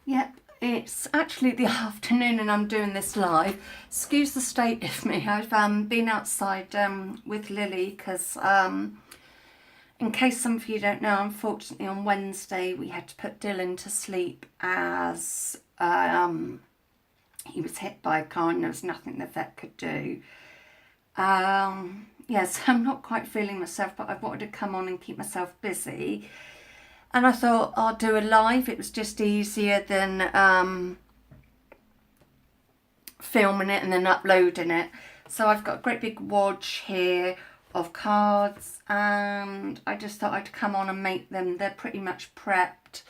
Yep, it's actually the afternoon and I'm doing this live. Excuse the state of me. I've been outside with Lily because in case some of you don't know, unfortunately on Wednesday we had to put Dylan to sleep as he was hit by a car and there was nothing the vet could do. Yes, I'm not quite feeling myself, but I wanted to come on and keep myself busy. And I thought I'll do a live. It was just easier than filming it and then uploading it. So I've got a great big wad here of cards and I just thought I'd come on and make them. They're pretty much prepped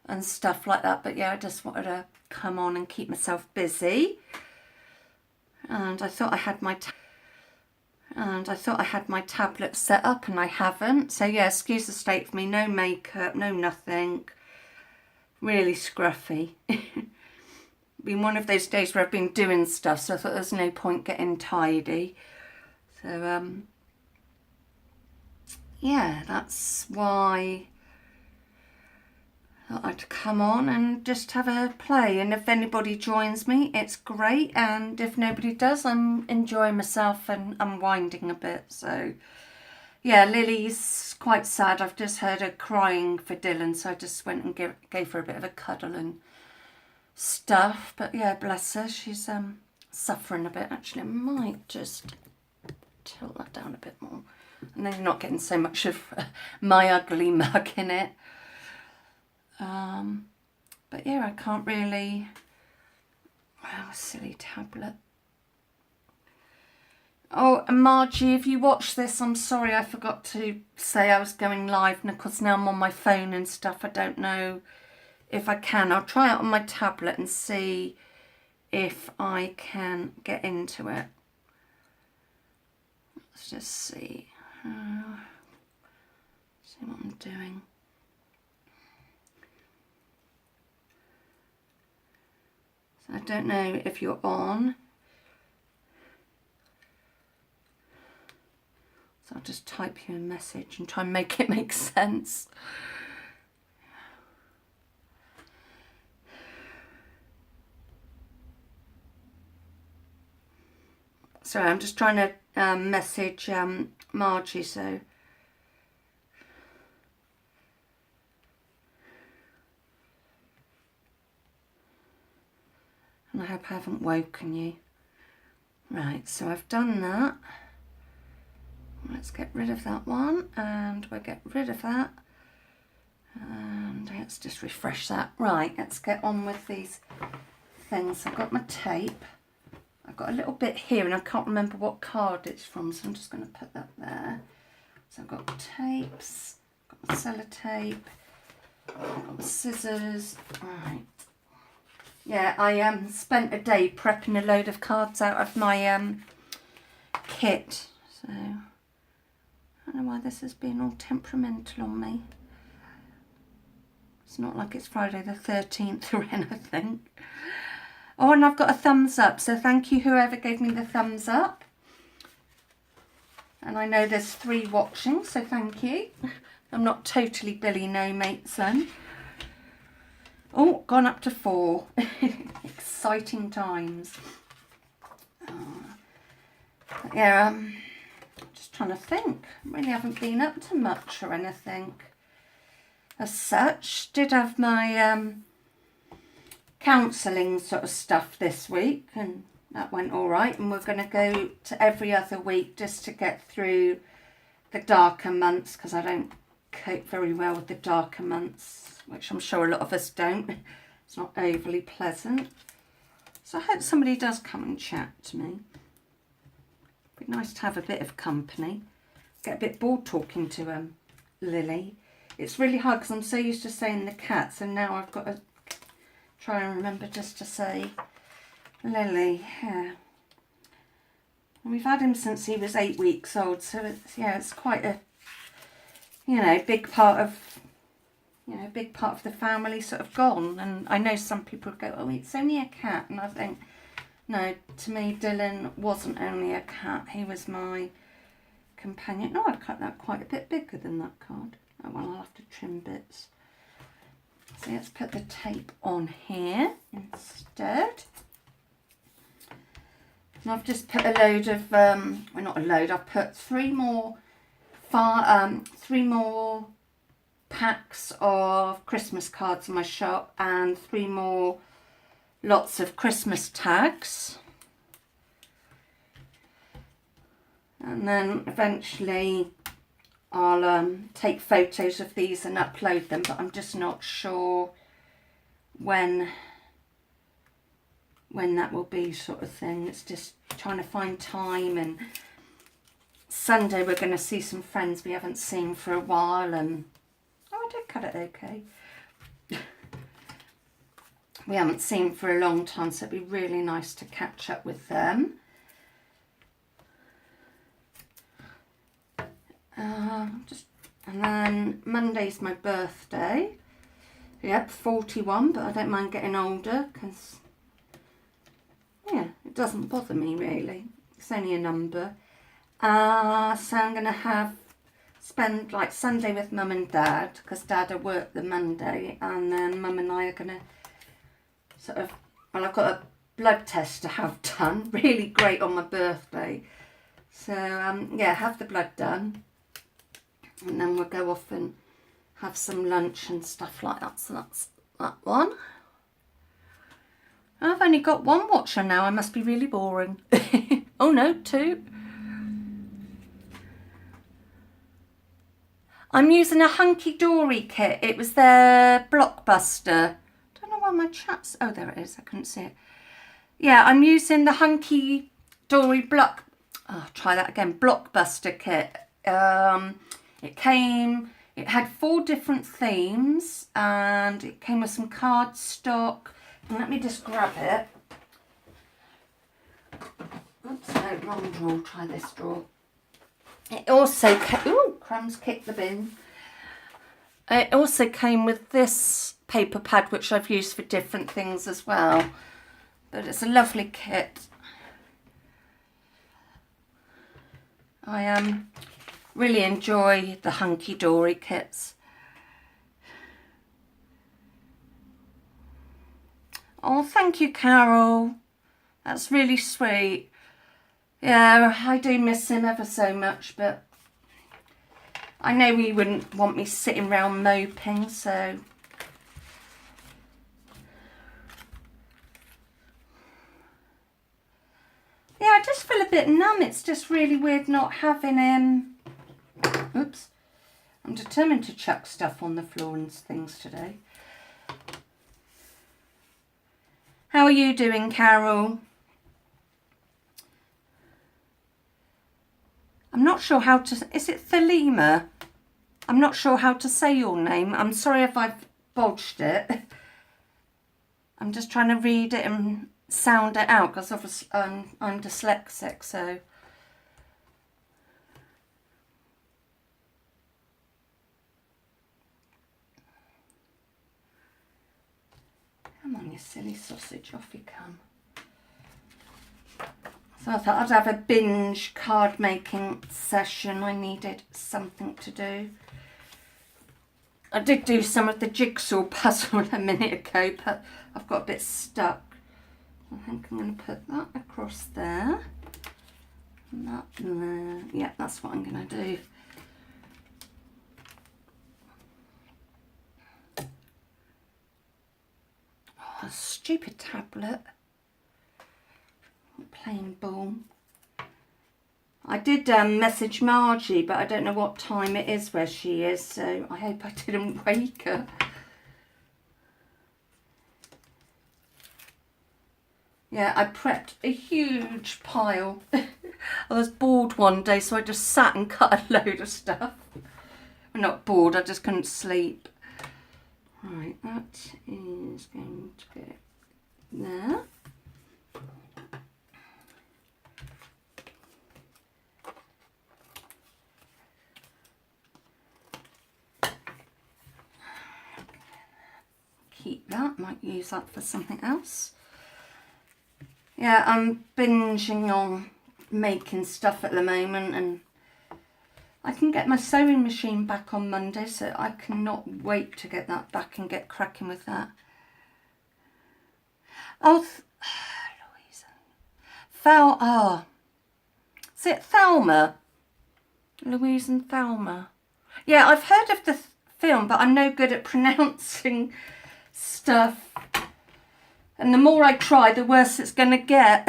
and stuff like that. But yeah, I just wanted to come on and keep myself busy. And I thought I had my tablet set up and I haven't. So yeah, excuse the state of me. No makeup, no nothing. Really scruffy. Been one of those days where I've been doing stuff, so I thought there's no point getting tidy. So yeah, that's why I thought I'd come on and just have a play. And if anybody joins me, it's great. And if nobody does, I'm enjoying myself and unwinding a bit. So yeah, Lily's quite sad. I've just heard her crying for Dylan, so I just went and gave her a bit of a cuddle and stuff. But yeah, bless her, she's suffering a bit. Actually, I might just tilt that down a bit more, and then you're not getting so much of my ugly mug in it. But yeah, I can't really. Wow, silly tablet. Oh, and Margie, if you watch this, I'm sorry I forgot to say I was going live, and of course now I'm on my phone and stuff. I don't know if I can. I'll try it on my tablet and see if I can get into it. Let's just see. See what I'm doing. So I don't know if you're on. So I'll just type you a message and try and make it make sense. Sorry, I'm just trying to message Margie, so. And I hope I haven't woken you. Right, so I've done that. Let's get rid of that one, and we'll get rid of that. And let's just refresh that. Right, let's get on with these things. I've got my tape. I've got a little bit here, and I can't remember what card it's from, so I'm just going to put that there. So I've got tapes, got my sellotape, I've got my scissors. Right. Yeah, I spent a day prepping a load of cards out of my kit. So I don't know why this has been all temperamental on me. It's not like it's Friday the 13th or anything. Oh, and I've got a thumbs up, so thank you whoever gave me the thumbs up. And I know there's 3 watching, so thank you. I'm not totally Billy No Mate's then. Oh, gone up to 4. Exciting times. Yeah, just trying to think. Really haven't been up to much or anything as such. Did have my counselling sort of stuff this week, and that went all right. And we're going to go to every other week just to get through the darker months, because I don't cope very well with the darker months, which I'm sure a lot of us don't. It's not overly pleasant. So I hope somebody does come and chat to me. It'd be nice to have a bit of company. Get a bit bored talking to Lily. It's really hard because I'm so used to saying the cats, and now I've got to try and remember just to say Lily. Yeah. And we've had him since he was 8 weeks old, so it's quite a big part of the family sort of gone. And I know some people go, oh, it's only a cat, and I think, no, to me Dylan wasn't only a cat, he was my companion. No, I'd cut that quite a bit bigger than that card. Oh well, I'll have to trim bits. So let's put the tape on here instead. And I've just put a load of, well, not a load, I've put three more packs of Christmas cards in my shop and 3 more lots of Christmas tags. And then eventually I'll take photos of these and upload them, but I'm just not sure when that will be, sort of thing. It's just trying to find time, and Sunday we're going to see some friends we haven't seen for a while, and oh, I did cut it okay. We haven't seen for a long time, so it'd be really nice to catch up with them. And then Monday's my birthday. Yep, 41, but I don't mind getting older because, yeah, it doesn't bother me really. It's only a number. So I'm going to spend like Sunday with Mum and Dad, because Dad will work the Monday, and then Mum and I are going to sort of, well, I've got a blood test to have done, really great on my birthday. So, yeah, have the blood done. And then we'll go off and have some lunch and stuff like that. So that's that one. I've only got 1 watcher now. I must be really boring. Oh no, 2. I'm using a Hunky Dory kit. It was their Blockbuster. Don't know why my chat's... Oh, there it is. I couldn't see it. Yeah, I'm using the Hunky Dory Blockbuster kit. It had 4 different themes, and it came with some cardstock. And let me just grab it. Oops, no, wrong drawer. Try this drawer. It also came, ooh, crumbs kicked the bin. It also came with this paper pad, which I've used for different things as well. But it's a lovely kit. I really enjoy the Hunky Dory kits. Oh, thank you, Carol. That's really sweet. Yeah, I do miss him ever so much, but I know he wouldn't want me sitting round moping, so... Yeah, I just feel a bit numb. It's just really weird not having him. Oops. I'm determined to chuck stuff on the floor and things today. How are you doing, Carol? I'm not sure how to... Is it Thelema? I'm not sure how to say your name. I'm sorry if I've bodged it. I'm just trying to read it and sound it out, because obviously I'm dyslexic, so... Come on, you silly sausage, off you come. So I thought I'd have a binge card making session. I needed something to do. I did do some of the jigsaw puzzle a minute ago, but I've got a bit stuck. I think I'm going to put that across there. And that there. Yeah, that's what I'm going to do. Oh, stupid tablet. Plain ball. I did message Margie, but I don't know what time it is where she is, so I hope I didn't wake her. Yeah, I prepped a huge pile. I was bored one day, so I just sat and cut a load of stuff. I'm not bored, I just couldn't sleep. Right, that is going to go there. Keep that, might use that for something else. Yeah, I'm binging on making stuff at the moment, and I can get my sewing machine back on Monday, so I cannot wait to get that back and get cracking with that. Oh, Louisa. Is it Thelma? Louise and Thelma. Yeah, I've heard of the film, but I'm no good at pronouncing stuff. And the more I try, the worse it's going to get.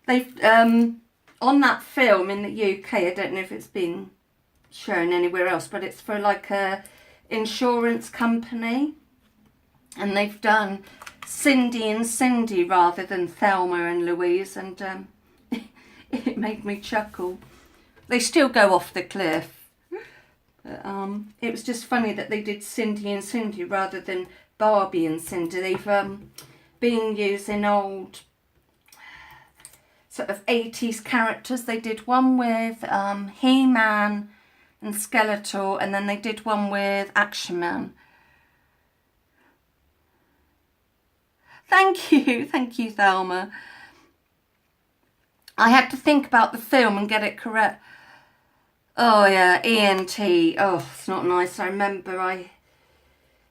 They've, on that film in the UK, I don't know if it's been shown anywhere else, but it's for like a insurance company. And they've done Cindy and Cindy rather than Thelma and Louise, and it made me chuckle. They still go off the cliff. But, it was just funny that they did Cindy and Cindy rather than Barbie and Cindy. They've been using old sort of 80s characters. They did one with He-Man and Skeletor, and then they did one with Action Man. Thank you, Thelma. I had to think about the film and get it correct. Oh yeah, E.N.T. Oh, it's not nice. I remember I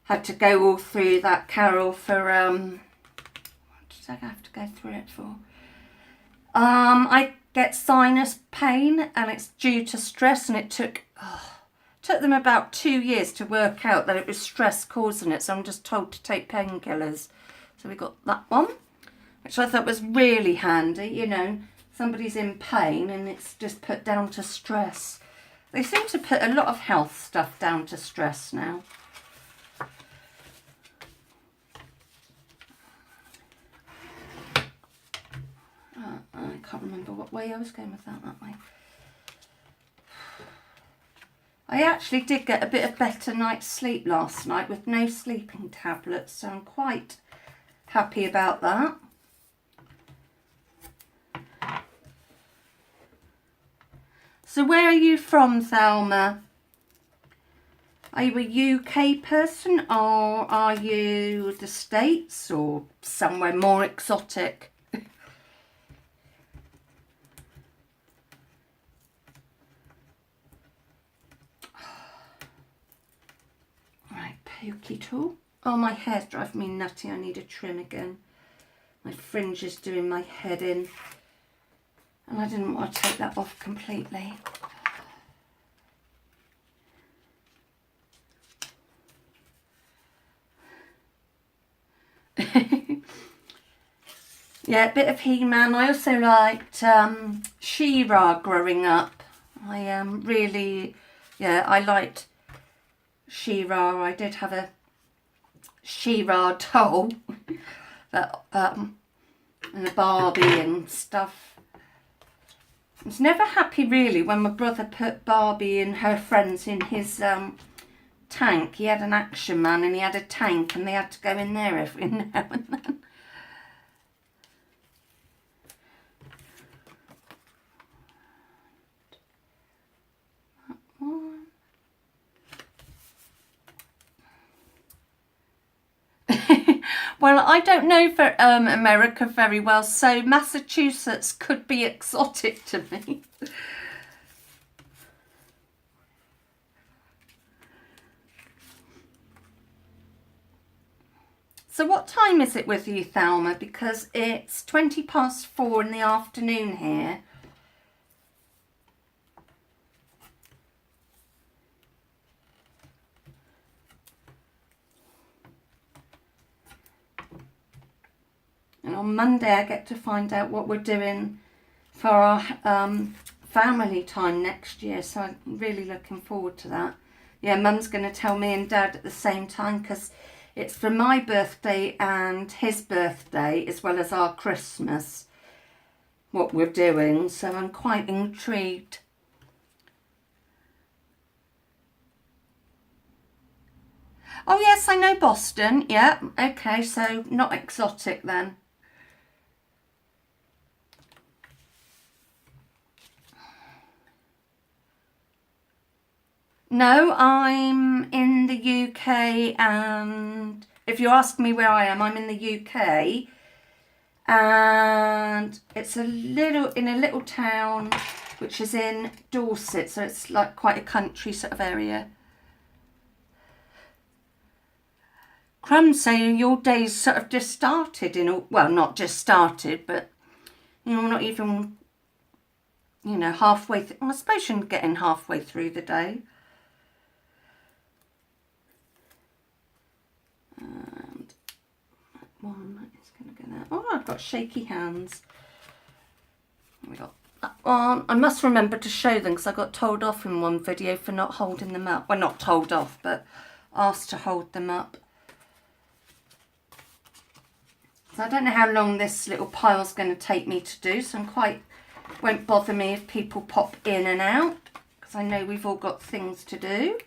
had to go all through that carol for, what did I have to go through it for? I get sinus pain and it's due to stress, and it took them about 2 years to work out that it was stress causing it, so I'm just told to take painkillers. So we got that one, which I thought was really handy, you know, somebody's in pain and it's just put down to stress. They seem to put a lot of health stuff down to stress now. I can't remember what way I was going with that way. I actually did get a bit of better night's sleep last night with no sleeping tablets, so I'm quite happy about that. So where are you from, Thelma? Are you a UK person, or are you the States or somewhere more exotic? Right, pokey tool. Oh, my hair's driving me nutty. I need a trim again. My fringe is doing my head in. And I didn't want to take that off completely. Yeah, a bit of He-Man. I also liked She-Ra growing up. I really, yeah, I liked She-Ra. I did have a She-Ra doll that, and a Barbie and stuff. I was never happy really when my brother put Barbie and her friends in his tank. He had an Action Man and he had a tank, and they had to go in there every now and then. Well, I don't know for America very well, so Massachusetts could be exotic to me. So what time is it with you, Thelma? Because it's 4:20 in the afternoon here. And on Monday I get to find out what we're doing for our family time next year. So I'm really looking forward to that. Yeah, Mum's going to tell me and Dad at the same time, because it's for my birthday and his birthday, as well as our Christmas, what we're doing. So I'm quite intrigued. Oh yes, I know Boston. Yeah, okay, so not exotic then. No, I'm in the UK, and if you ask me where I am, I'm in the UK, and it's in a little town which is in Dorset, so it's like quite a country sort of area. Crumbs saying your day's sort of just started well, not just started, but not even halfway I suppose you're getting halfway through the day. And that one is going to go there. Oh, I've got shaky hands. We got that one. I must remember to show them because I got told off in one video for not holding them up. Well, not told off, but asked to hold them up. So I don't know how long this little pile's going to take me to do, so won't bother me if people pop in and out, because I know we've all got things to do.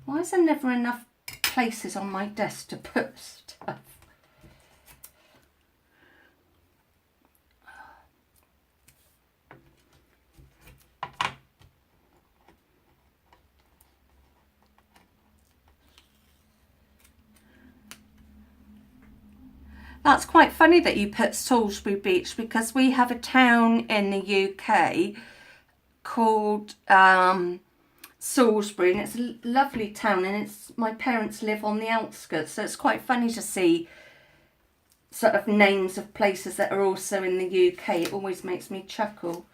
Why is there never enough places on my desk to put stuff? That's quite funny that you put Salisbury Beach, because we have a town in the UK called Salisbury, and it's a lovely town, and my parents live on the outskirts, so it's quite funny to see sort of names of places that are also in the UK. It always makes me chuckle.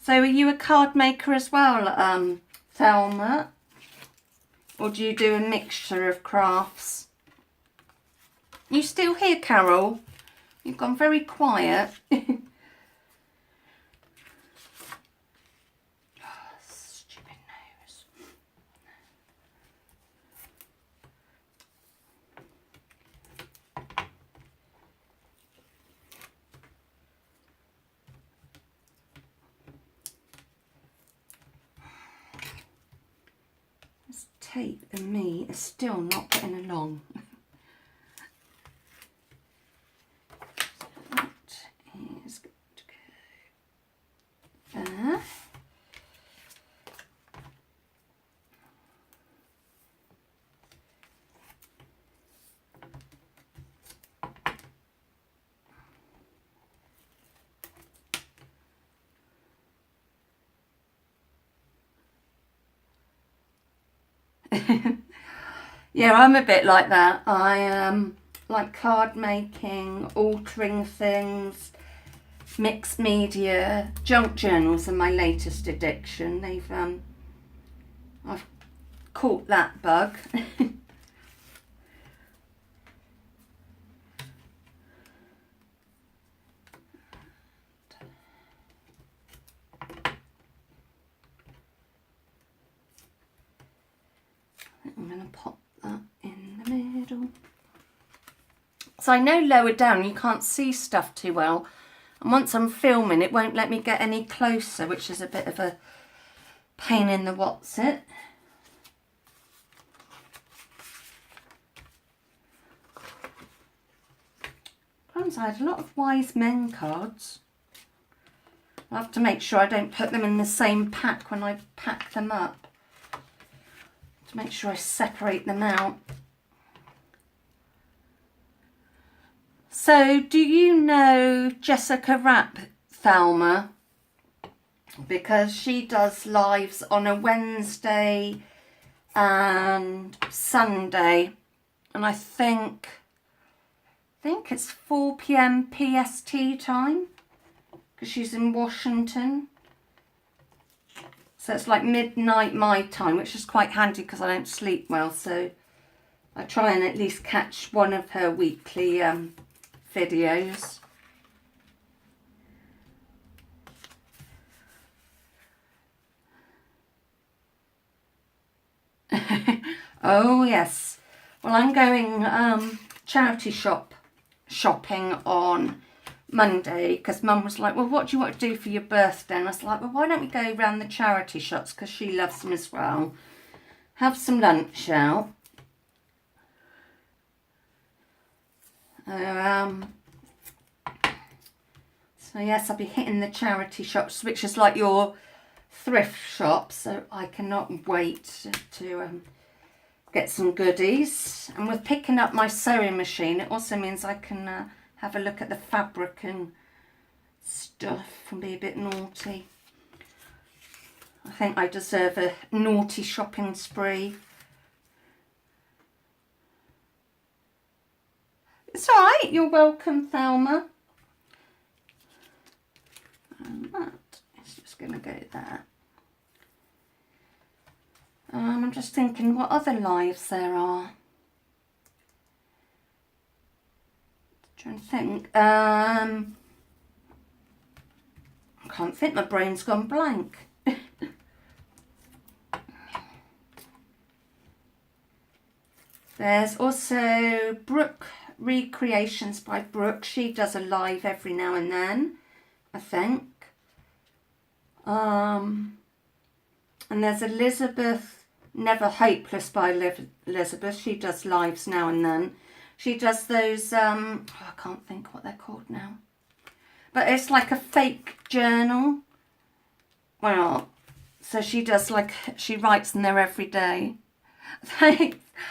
So are you a card maker as well, Thelma? Or do you do a mixture of crafts? You still here, Carol? You've gone very quiet. Stupid nose. This tape and me is still not getting along. Yeah, I'm a bit like that. I like card making, altering things, mixed media. Junk journals are my latest addiction. I've caught that bug. I'm going to pop that in the middle. So I know lower down you can't see stuff too well, and once I'm filming it won't let me get any closer, which is a bit of a pain in the what's-it. I had a lot of wise men cards. I'll have to make sure I don't put them in the same pack when I pack them up, to make sure I separate them out. So, do you know Jessica Rapp, Thelma? Because she does lives on a Wednesday and Sunday, and I think it's 4 PM PST time, because she's in Washington. So it's like midnight my time, which is quite handy because I don't sleep well. So I try and at least catch one of her weekly videos. Oh yes. Well, I'm going charity shopping on Monday, because Mum was like, well, what do you want to do for your birthday? And I was like, well, why don't we go around the charity shops, because she loves them as well. Have some lunch out. So yes, I'll be hitting the charity shops, which is like your thrift shop. So I cannot wait to get some goodies. And with picking up my sewing machine, it also means I can have a look at the fabric and stuff and be a bit naughty. I think I deserve a naughty shopping spree. It's all right. You're welcome, Thelma. And that is just going to go there. I'm just thinking what other lives there are. Trying to think. I can't think. My brain's gone blank. There's also Brooke Recreations by Brooke. She does a live every now and then, I think. And there's Elizabeth Never Hopeless by Elizabeth. She does lives now and then. She does those, I can't think what they're called now. But it's like a fake journal. Well, so she does like, she writes in there every day.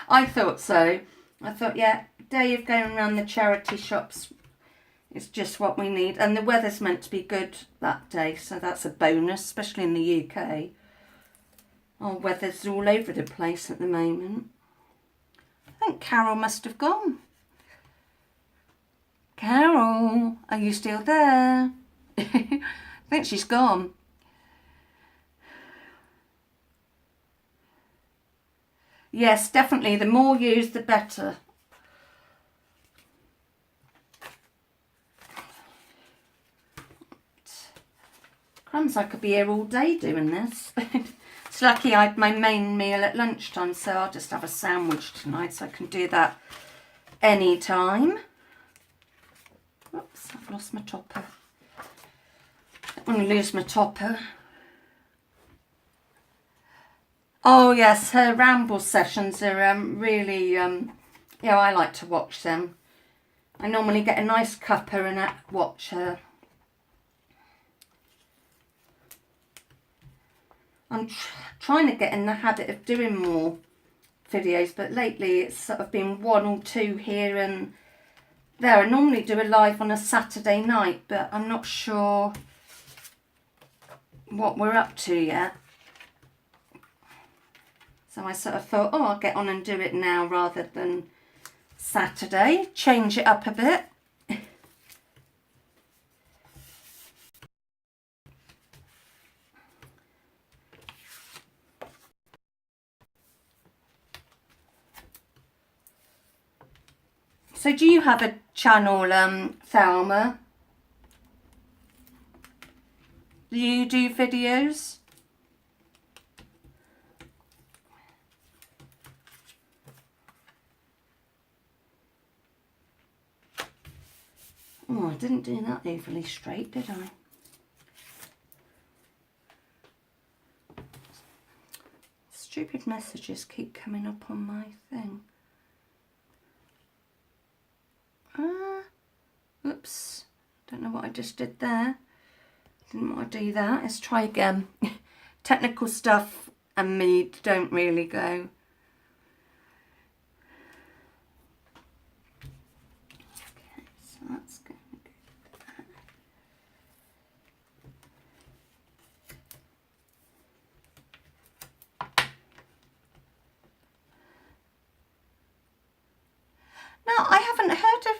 I thought so. I thought, yeah, day of going around the charity shops is just what we need. And the weather's meant to be good that day, so that's a bonus, especially in the UK. Oh, weather's all over the place at the moment. I think Carol must have gone. Carol, are you still there? I think she's gone. Yes, definitely. The more used, the better. Crumbs, I could be here all day doing this. It's lucky I had my main meal at lunchtime, so I'll just have a sandwich tonight, so I can do that any time. Oops, I've lost my topper. I don't want to lose my topper. Oh yes, her ramble sessions are really, yeah, I like to watch them. I normally get a nice cuppa and watch her. I'm trying to get in the habit of doing more videos, but lately it's sort of been one or two here and there. I normally do a live on a Saturday night, but I'm not sure what we're up to yet. So I sort of thought, oh, I'll get on and do it now rather than Saturday. Change it up a bit. So do you have a channel, Thelma? Do you do videos? Oh, I didn't do that overly straight, did I? Stupid messages keep coming up on my thing. Oops. Don't know what I just did there. Didn't want to do that. Let's try again. Technical stuff and me don't really go. Okay, so that's going to go there. Now, I haven't heard of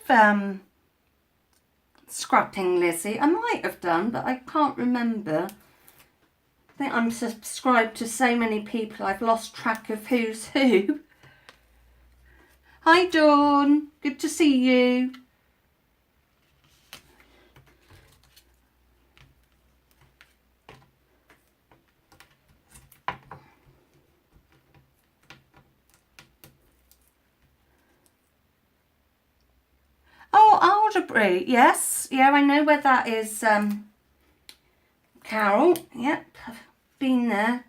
Scrapping Lizzie. I might have done, but I can't remember. I think I'm subscribed to so many people I've lost track of who's who. Hi Dawn, good to see you. Oh, Alderbury, yes. Yeah, I know where that is, Carol. Yep, I've been there.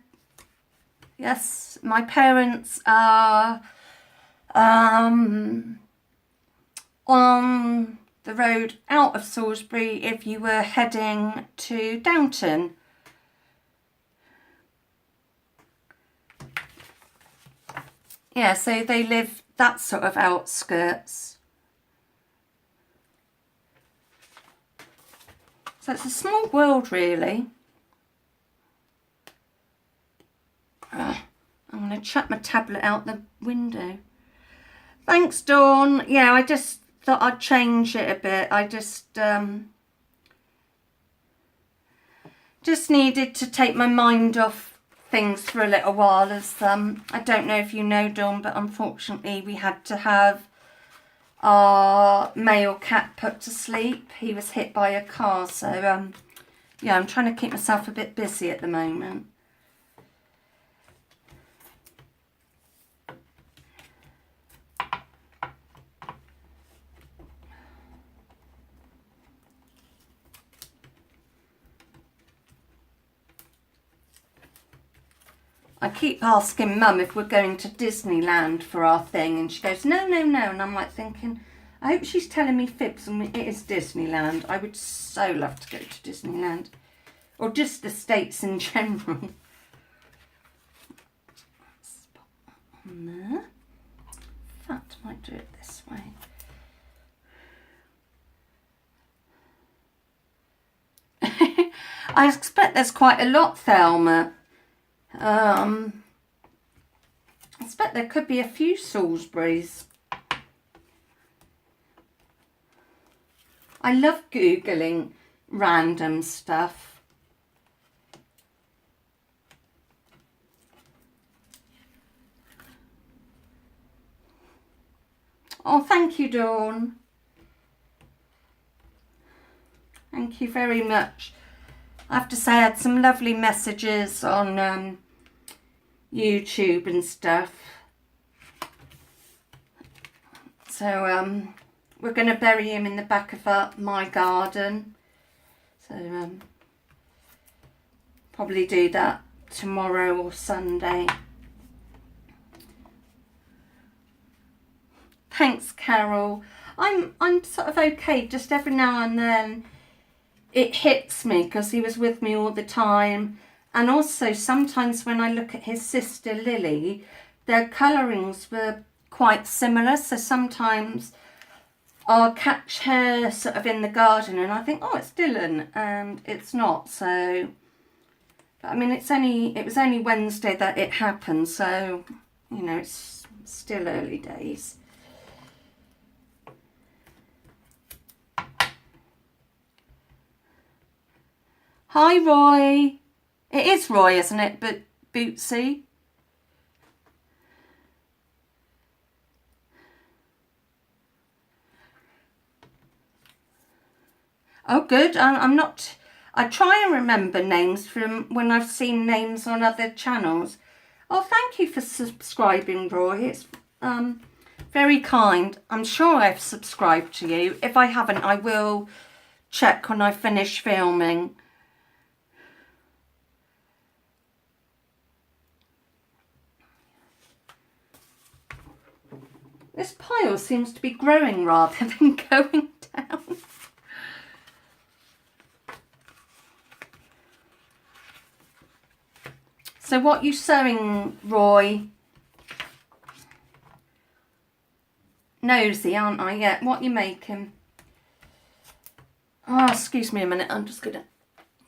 Yes, my parents are on the road out of Salisbury if you were heading to Downton. Yeah, so they live that sort of outskirts. So it's a small world, really. I'm going to chuck my tablet out the window. Thanks, Dawn. Yeah, I just thought I'd change it a bit. I just needed to take my mind off things for a little while, as I don't know if you know, Dawn, but unfortunately we had to have our male cat put to sleep. He was hit by a car, so yeah, I'm trying to keep myself a bit busy at the moment. I keep asking Mum if we're going to Disneyland for our thing, and she goes, no, no, no. And I'm like thinking, I hope she's telling me fibs and it is Disneyland. I would so love to go to Disneyland. Or just the States in general. Let's pop that on there. In fact, I might do it this way. I expect there's quite a lot, Thelma. I expect there could be a few Salisburys. I love Googling random stuff. Oh, thank you, Dawn. Thank you very much. I have to say, I had some lovely messages on YouTube and stuff. So we're going to bury him in the back of my garden. So probably do that tomorrow or Sunday. Thanks, Carol. I'm sort of okay. Just every now and then it hits me because he was with me all the time. And also sometimes when I look at his sister Lily, their colourings were quite similar. So sometimes I'll catch her sort of in the garden and I think, oh, it's Dylan, and it's not. So, but I mean, it was only Wednesday that it happened. So, you know, it's still early days. Hi, Roy. It is Roy, isn't it? But Bootsy. Oh, good. I'm not... I try and remember names from when I've seen names on other channels. Oh, thank you for subscribing, Roy. It's very kind. I'm sure I've subscribed to you. If I haven't, I will check when I finish filming. This pile seems to be growing rather than going down. So what you sewing, Roy? Nosy, aren't I? Yeah, what you making? Oh, excuse me a minute. I'm just going to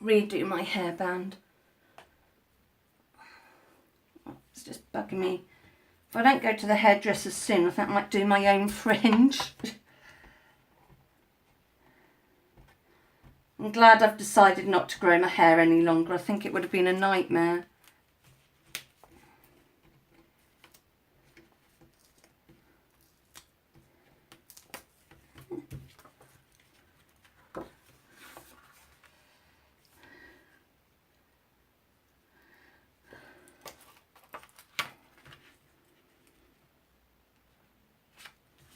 redo my hairband. It's just bugging me. If I don't go to the hairdresser soon, I think I might do my own fringe. I'm glad I've decided not to grow my hair any longer. I think it would have been a nightmare.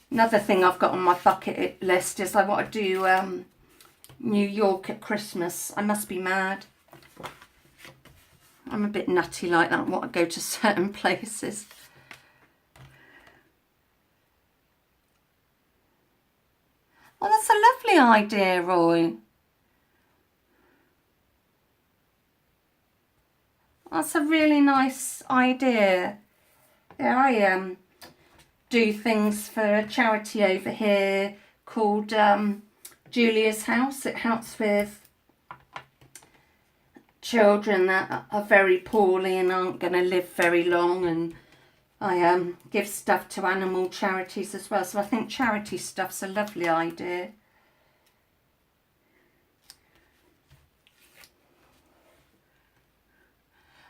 Another thing I've got on my bucket list is I want to do New York at Christmas. I must be mad. I'm a bit nutty like that. I want to go to certain places. Oh, that's a lovely idea, Roy. That's a really nice idea. Yeah, I do things for a charity over here called Julia's House. It helps with children that are very poorly and aren't going to live very long, and I give stuff to animal charities as well. So I think charity stuff's a lovely idea.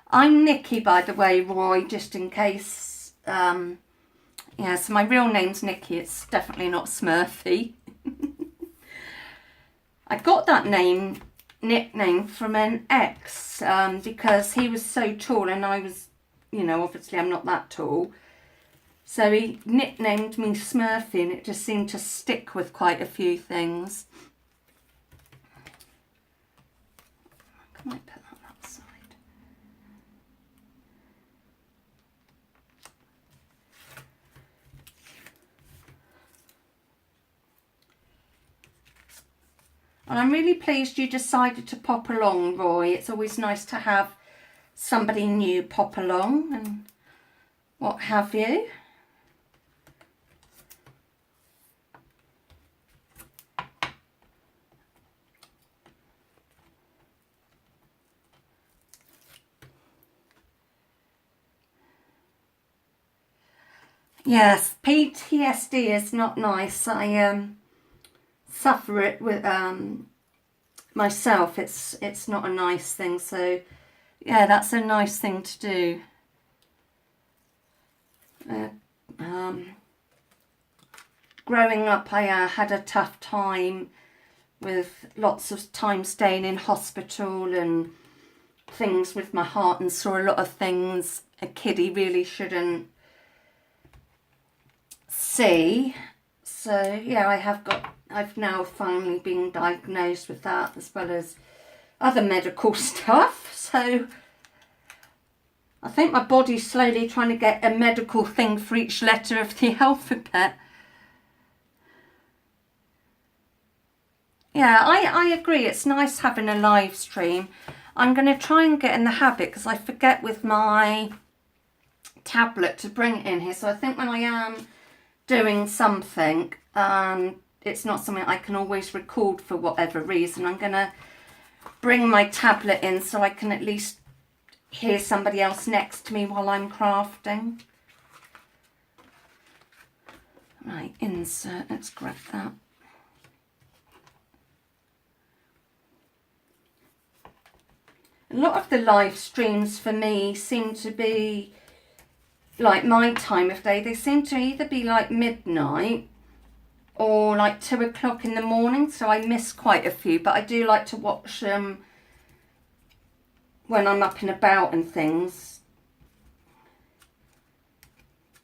I'm Nikki, by the way, Roy, just in case. Yeah, so my real name's Nikki. It's definitely not Smurfy. I got that nickname from an ex because he was so tall and I was, you know, obviously I'm not that tall. So he nicknamed me Smurfy, and it just seemed to stick with quite a few things. I might put that outside. And I'm really pleased you decided to pop along, Roy. It's always nice to have somebody new pop along and what have you. Yes, PTSD is not nice. I suffer it with myself. It's not a nice thing. So yeah, that's a nice thing to do. Growing up, I had a tough time with lots of time staying in hospital and things with my heart, and saw a lot of things a kiddie really shouldn't see. So yeah, I've now finally been diagnosed with that, as well as other medical stuff. So I think my body's slowly trying to get a medical thing for each letter of the alphabet. Yeah, I agree. It's nice having a live stream. I'm going to try and get in the habit, because I forget with my tablet to bring it in here. So I think when I am doing something, it's not something I can always record for whatever reason, I'm going to bring my tablet in so I can at least hear somebody else next to me while I'm crafting. Right, insert. Let's grab that. A lot of the live streams for me seem to be like my time of day. They seem to either be like midnight or like 2 o'clock in the morning, so I miss quite a few, but I do like to watch them when I'm up and about and things.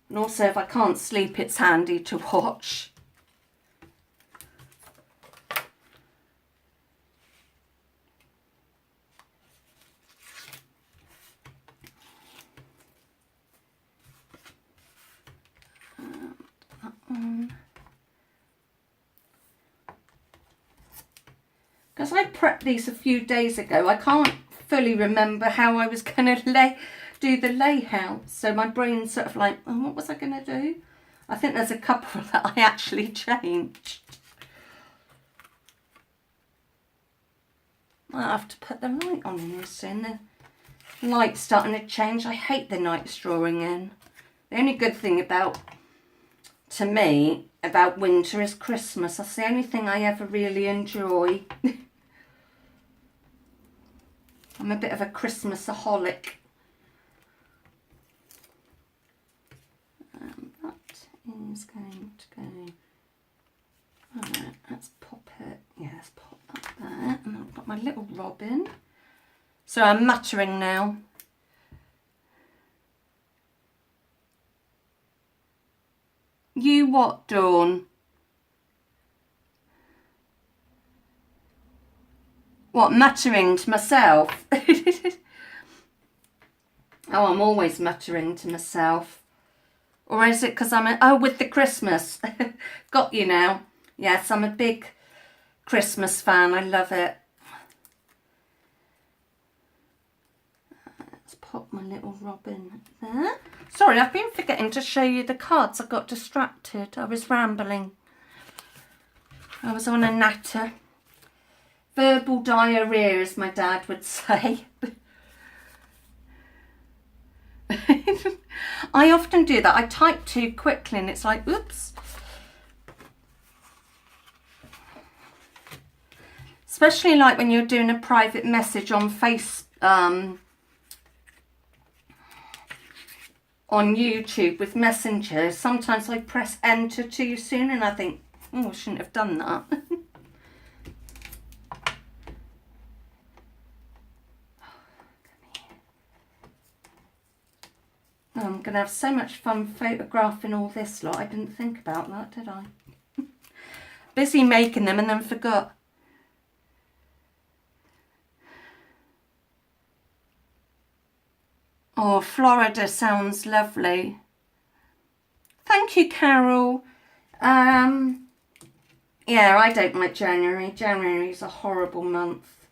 And also, if I can't sleep, it's handy to watch. Because I prepped these a few days ago, I can't fully remember how I was going to do the layout. So my brain's sort of like, oh, what was I going to do? I think there's a couple that I actually changed. I'll have to put the light on in this soon. The light's starting to change. I hate the night drawing in. The only good thing about, to me, about winter is Christmas. That's the only thing I ever really enjoy. I'm a bit of a Christmasaholic. That is going to go. Alright, let's pop it. Yeah, let's pop that there. And I've got my little robin. So I'm muttering now. You what, Dawn? What, muttering to myself? Oh, I'm always muttering to myself. Or is it because I'm, oh, with the Christmas. Got you now. Yes, I'm a big Christmas fan. I love it. Let's pop my little robin there. Sorry, I've been forgetting to show you the cards. I got distracted. I was rambling. I was on a natter. Verbal diarrhea, as my dad would say. I often do that. I type too quickly and it's like, oops. Especially like when you're doing a private message on on YouTube with Messenger. Sometimes I press enter too soon and I think, oh, I shouldn't have done that. I'm going to have so much fun photographing all this lot. I didn't think about that, did I? Busy making them and then forgot. Oh, Florida sounds lovely. Thank you, Carol. Yeah, I don't like January. January is a horrible month.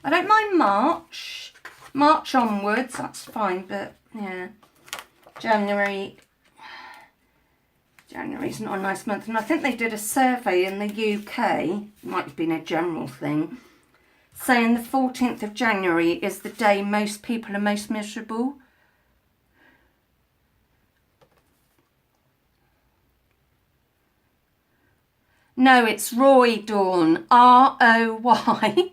I don't mind March. March onwards, that's fine, but yeah. January's not a nice month. And I think they did a survey in the UK, might have been a general thing, saying the 14th of January is the day most people are most miserable. No, it's Roy, Dawn. R-O-Y.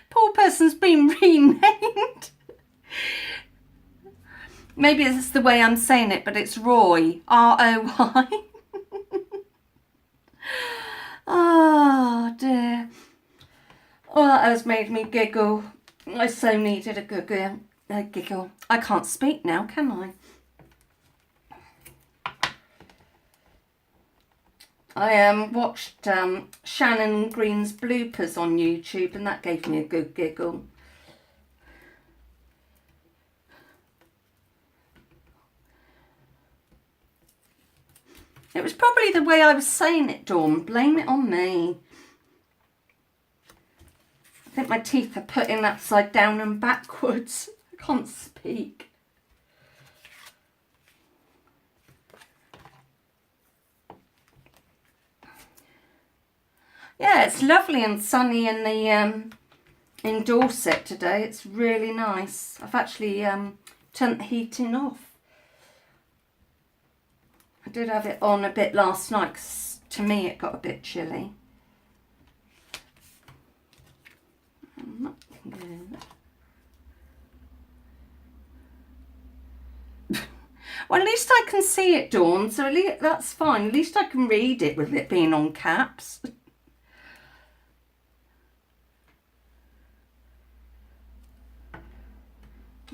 Poor person's been renamed. Maybe it's the way I'm saying it, but it's Roy. R-O-Y. Oh, dear. Oh, that has made me giggle. I so needed a giggle. I can't speak now, can I? I watched Shannon Green's bloopers on YouTube and that gave me a good giggle. It was probably the way I was saying it, Dawn. Blame it on me. I think my teeth are put in upside down and backwards. I can't speak. Yeah, it's lovely and sunny in the in Dorset today. It's really nice. I've actually turned the heating off. I did have it on a bit last night because to me it got a bit chilly. Well, at least I can see it, Dawn, so at least that's fine. At least I can read it with it being on caps.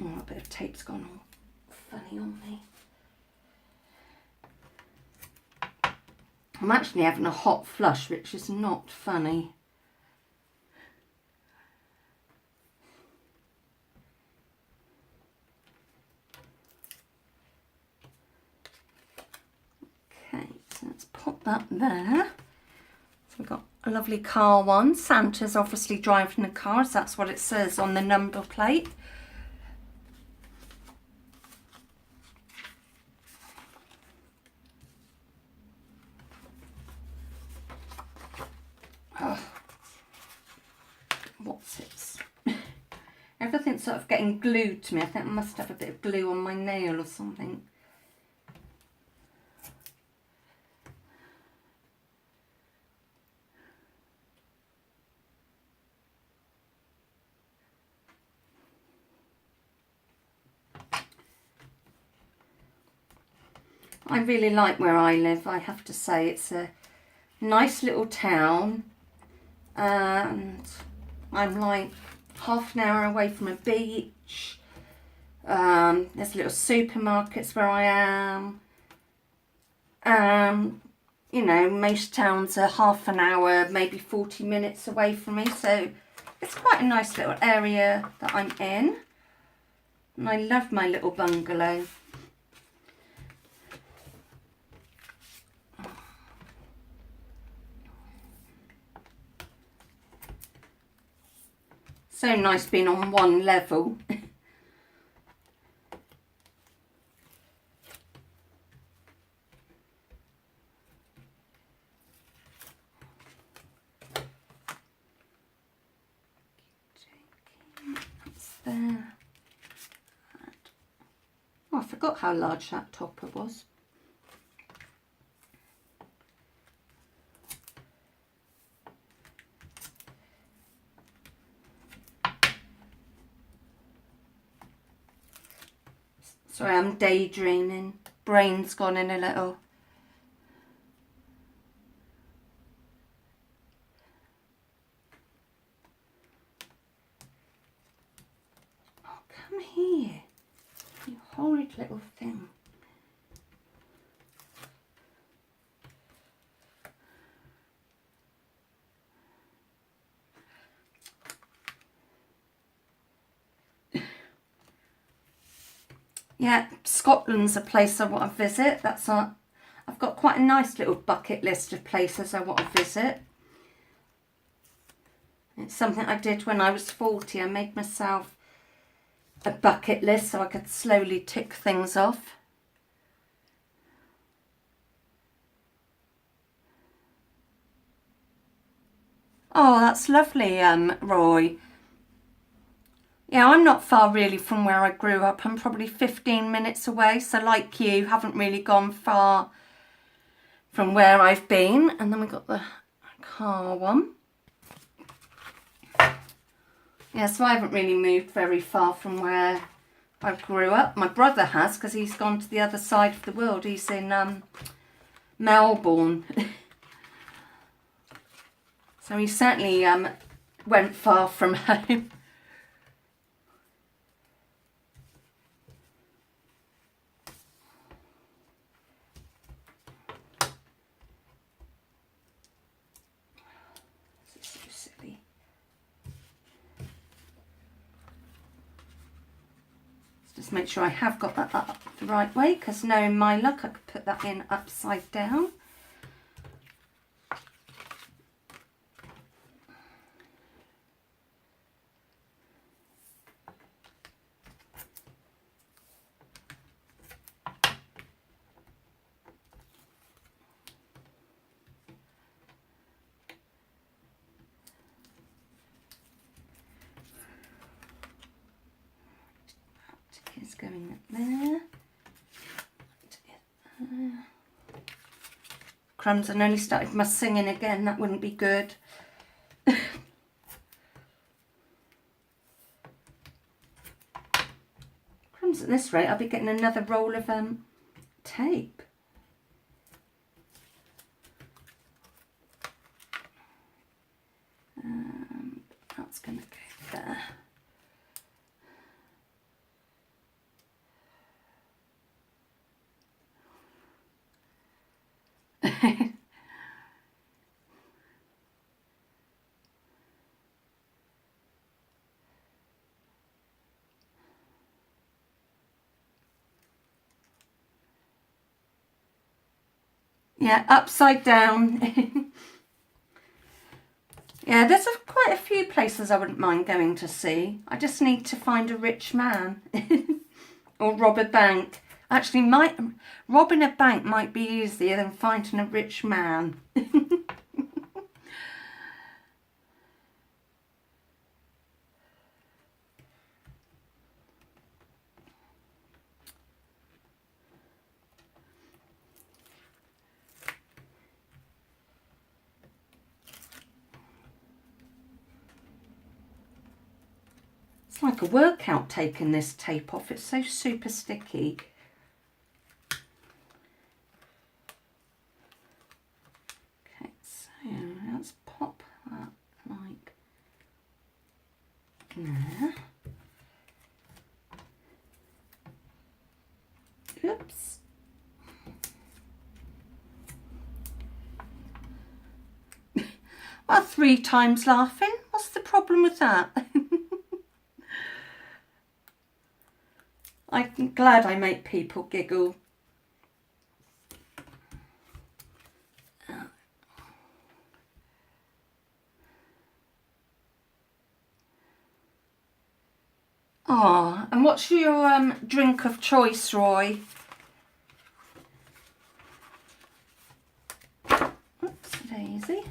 Oh, a bit of tape's gone all funny on me. I'm actually having a hot flush, which is not funny. Okay, so let's put that there. So we've got a lovely car one. Santa's obviously driving the car, so that's what it says on the number plate. What's it? Everything's sort of getting glued to me. I think I must have a bit of glue on my nail or something. I really like where I live, I have to say. It's a nice little town and I'm like half an hour away from a beach. There's little supermarkets where I am. You know, most towns are half an hour, maybe 40 minutes away from me, so it's quite a nice little area that I'm in. And I love my little bungalow. So nice being on one level. That's there. Oh, I forgot how large that topper was. Sorry, I'm daydreaming. Brain's gone in a little. Oh, come here. You horrid little thing. Yeah, Scotland's a place I want to visit. I've got quite a nice little bucket list of places I want to visit. It's something I did when I was 40. I made myself a bucket list so I could slowly tick things off. Oh, that's lovely, Roy. Yeah, I'm not far really from where I grew up. I'm probably 15 minutes away. So like you, haven't really gone far from where I've been. And then we got the car one. Yeah, so I haven't really moved very far from where I grew up. My brother has, because he's gone to the other side of the world. He's in Melbourne. So he certainly went far from home. This is so silly. Let's just make sure I have got that up the right way, because knowing my luck, I could put that in upside down. Is going up there. Crumbs, I nearly started my singing again. That wouldn't be good. Crumbs, at this rate, I'll be getting another roll of tape. That's going to go there. Yeah, upside down. Yeah, there's quite a few places I wouldn't mind going to see. I just need to find a rich man or rob a bank. Actually, robbing a bank might be easier than finding a rich man. It's like a workout taking this tape off. It's so super sticky. Okay, so let's pop that like there. Oops. Well, 3 times laughing. What's the problem with that? I'm glad I make people giggle. Oh, and what's your drink of choice, Roy? Oops, daisy.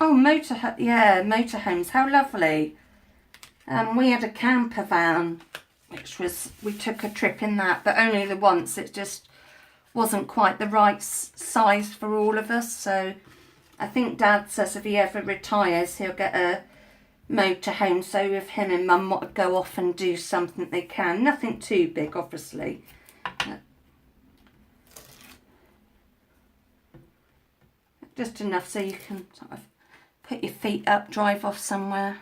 Oh, motorhomes, how lovely. We had a camper van, we took a trip in that, but only the once. It just wasn't quite the right size for all of us, so I think Dad says if he ever retires, he'll get a motorhome, so if him and Mum want to go off and do something, they can. Nothing too big, obviously. Just enough so you can sort of put your feet up, drive off somewhere.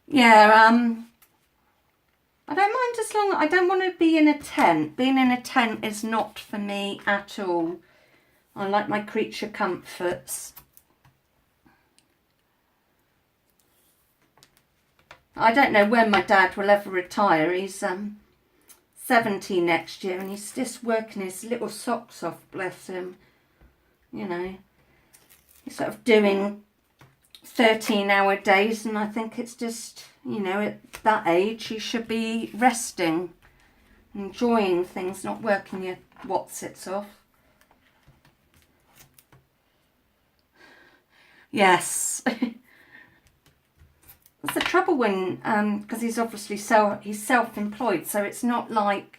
Yeah, I don't mind as long as I don't want to be in a tent. Being in a tent is not for me at all. I like my creature comforts. I don't know when my dad will ever retire. He's 70 next year and he's just working his little socks off, bless him. You know, he's sort of doing 13-hour days, and I think it's just, you know, at that age you should be resting, enjoying things, not working your whatsits off. Yes. That's the trouble when, because he's obviously he's self-employed, so it's not like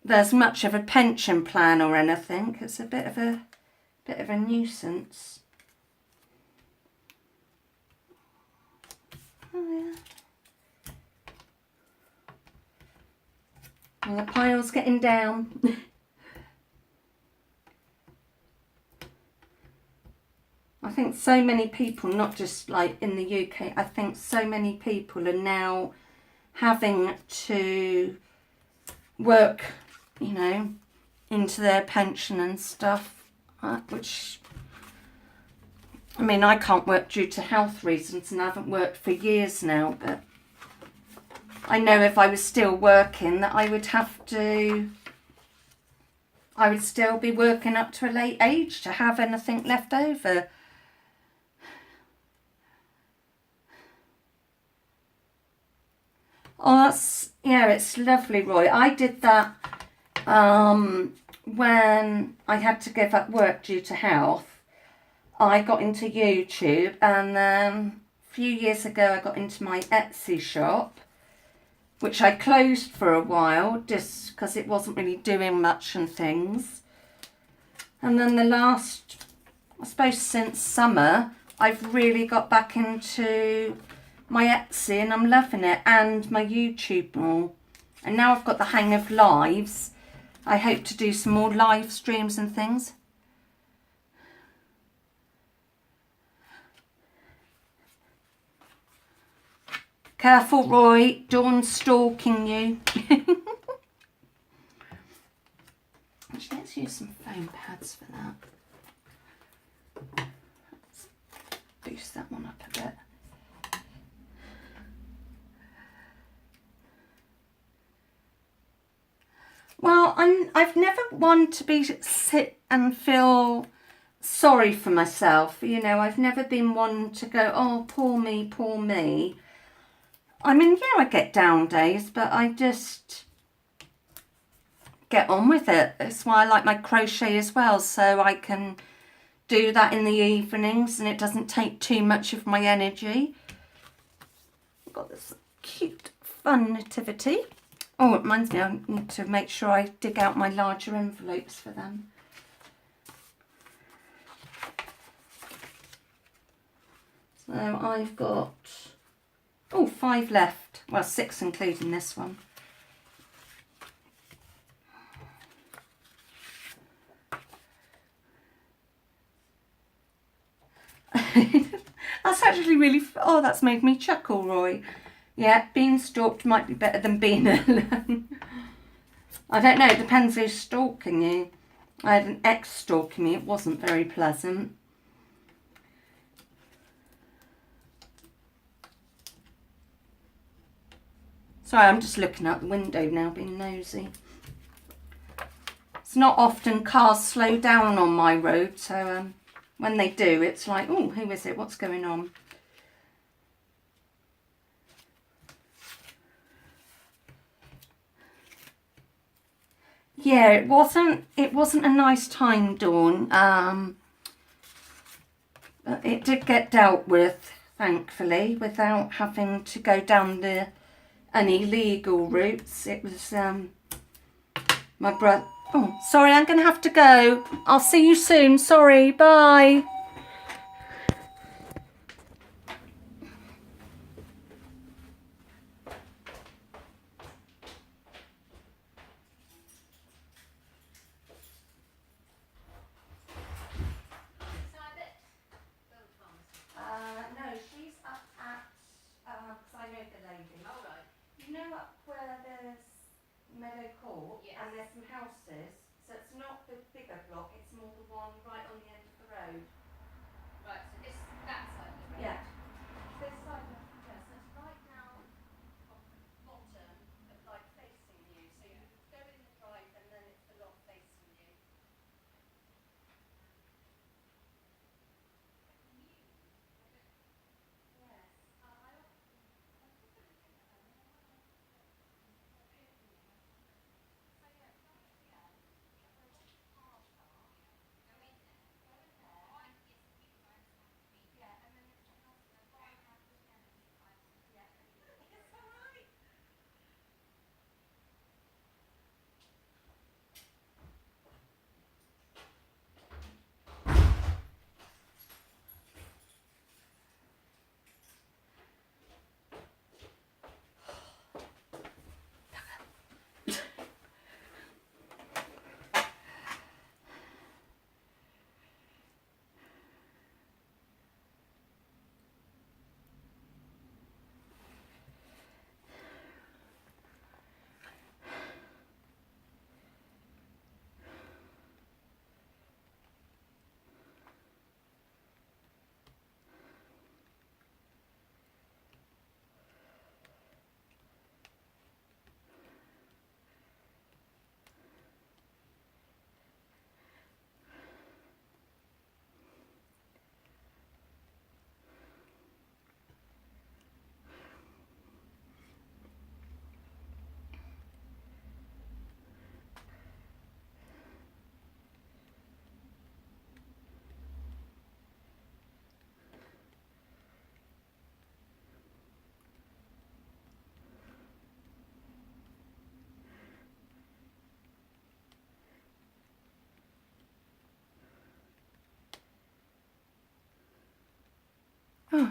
there's much of a pension plan or anything. It's a bit of a nuisance. Oh, yeah. Well, the pile's getting down. I think so many people, not just like in the UK, I think so many people are now having to work, you know, into their pension and stuff, which, I mean, I can't work due to health reasons and I haven't worked for years now, but I know if I was still working that I would still be working up to a late age to have anything left over. Oh, it's lovely, Roy. I did that when I had to give up work due to health. I got into YouTube, and then a few years ago I got into my Etsy shop, which I closed for a while just because it wasn't really doing much and things. And then the last, I suppose since summer, I've really got back into my Etsy and I'm loving it, and my YouTube more. And now I've got the hang of lives. I hope to do some more live streams and things. Careful, Roy, Dawn's stalking you. Actually, let's use some foam pads for that. Let's boost that one up a bit. Well, I've never wanted to sit and feel sorry for myself. You know, I've never been one to go, oh, poor me, poor me. I mean, yeah, I get down days, but I just get on with it. That's why I like my crochet as well, so I can do that in the evenings and it doesn't take too much of my energy. I've got this cute, fun nativity. Oh, it reminds me, I need to make sure I dig out my larger envelopes for them. So I've got, 5 left. Well, 6 including this one. That's actually really, that's made me chuckle, Roy. Yeah, being stalked might be better than being alone. I don't know, it depends who's stalking you. I had an ex stalking me, it wasn't very pleasant. Sorry, I'm just looking out the window now, being nosy. It's not often cars slow down on my road, so when they do, it's like, oh, who is it? What's going on? Yeah, it wasn't a nice time, Dawn. It did get dealt with, thankfully, without having to go down any legal routes. It was my brother. Oh, sorry, I'm going to have to go. I'll see you soon. Sorry, bye. No, she's up at, because I know the lady. Oh, right. You know up where there's Meadow Court? Yes. And there's some houses. So it's not the bigger block, it's more the one right on the end of the road. Right, so that side of the road? Yeah. This side of, yeah, so it's right down on the bottom, like facing you. So you go in the drive and then it's the lot facing you. Oh,